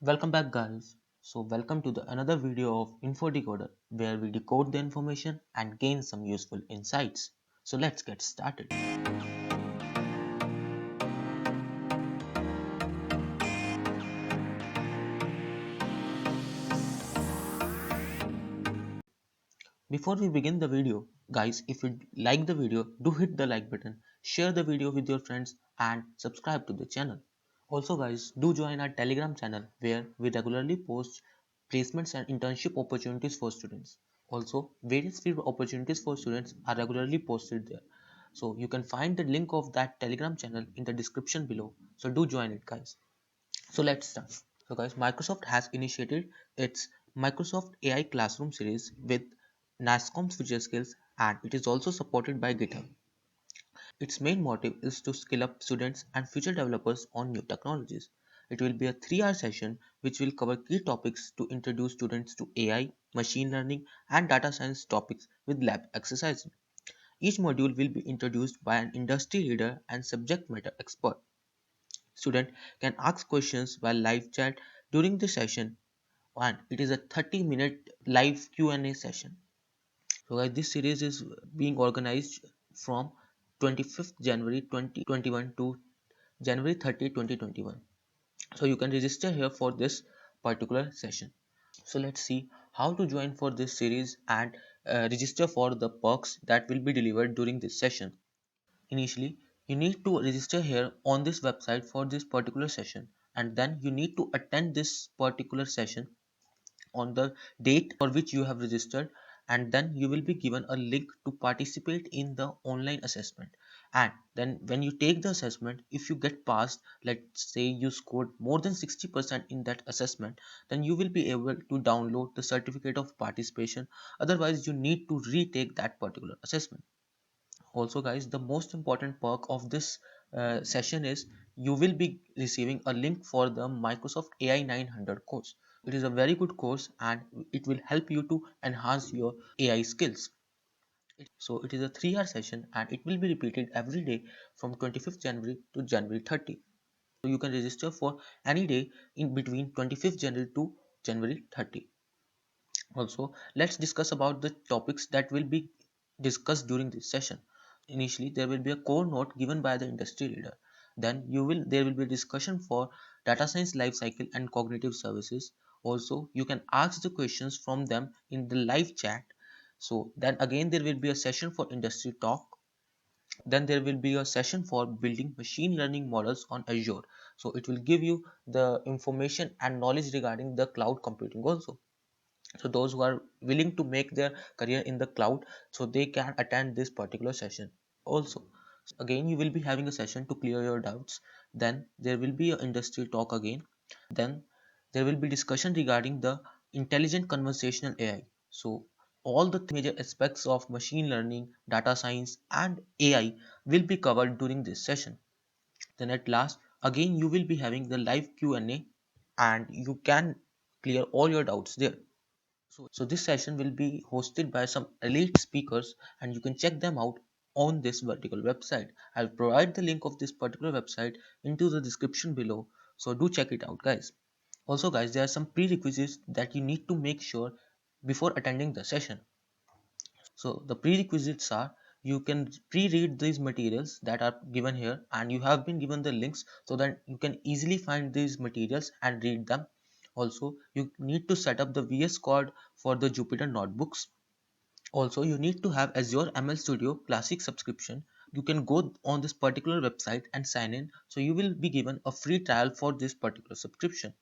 Welcome back guys. Welcome to the another video of infodecoder where we decode the information and gain some useful insights. So let's get started. Before we begin the video, guys, if you like the video, do hit the like button, share the video with your friends and subscribe to the channel. Also guys, do join our Telegram channel where we regularly post placements and internship opportunities for students. Also, various field opportunities for students are regularly posted there. So you can find the link of that Telegram channel in the description below. So do join it guys. So let's start. So guys, Microsoft has initiated its Microsoft AI Classroom series with NASSCOM FutureSkills, and it is also supported by GitHub. Its main motive is to skill up students and future developers on new technologies. It will be a 3-hour session which will cover key topics to introduce students to AI, machine learning, and data science topics with lab exercises. Each module will be introduced by an industry leader and subject matter expert. Student can ask questions while live chat during the session, and it is a 30-minute live Q&A session. So guys, this series is being organized from 25th January 2021 to January 30, 2021. So you can register here for this particular session. So let's see how to join for this series and register for the perks that will be delivered during this session. Initially, you need to register here on this website for this particular session, and then you need to attend this particular session on the date for which you have registered, and then you will be given a link to participate in the online assessment. And then when you take the assessment, if you get passed, let's say you scored more than 60% in that assessment, then you will be able to download the certificate of participation. Otherwise you need to retake that particular assessment. Also guys, the most important perk of this session is you will be receiving a link for the Microsoft AI 900 course. It is a very good course and it will help you to enhance your AI skills. So it is a 3-hour session and it will be repeated every day from 25th January to January 30. So you can register for any day in between 25th January to January 30. Also, let's discuss about the topics that will be discussed during this session. Initially, there will be a core note given by the industry leader. Then there will be a discussion for data science lifecycle and cognitive services. Also, you can ask the questions from them in the live chat. So then again there will be a session for industry talk. Then there will be a session for building machine learning models on Azure. So it will give you the information and knowledge regarding the cloud computing also. So those who are willing to make their career in the cloud, so they can attend this particular session also. Again, you will be having a session to clear your doubts. Then there will be an industry talk again. Then there will be discussion regarding the intelligent conversational AI. So all the major aspects of machine learning, data science and AI will be covered during this session. Then at last, again you will be having the live Q&A and you can clear all your doubts there. So this session will be hosted by some elite speakers and you can check them out on this vertical website. I'll provide the link of this particular website into the description below. So do check it out guys. Also guys, there are some prerequisites that you need to make sure before attending the session. So the prerequisites are you can pre-read these materials that are given here and you have been given the links so that you can easily find these materials and read them. Also, you need to set up the VS Code for the Jupyter notebooks. Also, you need to have Azure ML Studio Classic subscription. You can go on this particular website and sign in. So you will be given a free trial for this particular subscription.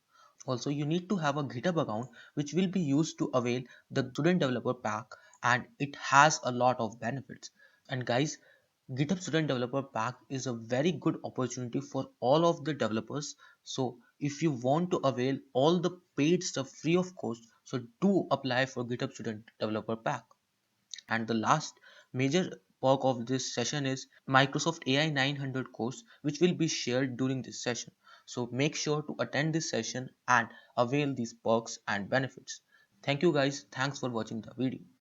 Also, you need to have a GitHub account which will be used to avail the student developer pack, and it has a lot of benefits. And guys, GitHub student developer pack is a very good opportunity for all of the developers. So if you want to avail all the paid stuff free of cost, so do apply for GitHub student developer pack. And the last major perk of this session is Microsoft AI 900 course, which will be shared during this session. So make sure to attend this session and avail these perks and benefits. Thank you guys. Thanks for watching the video.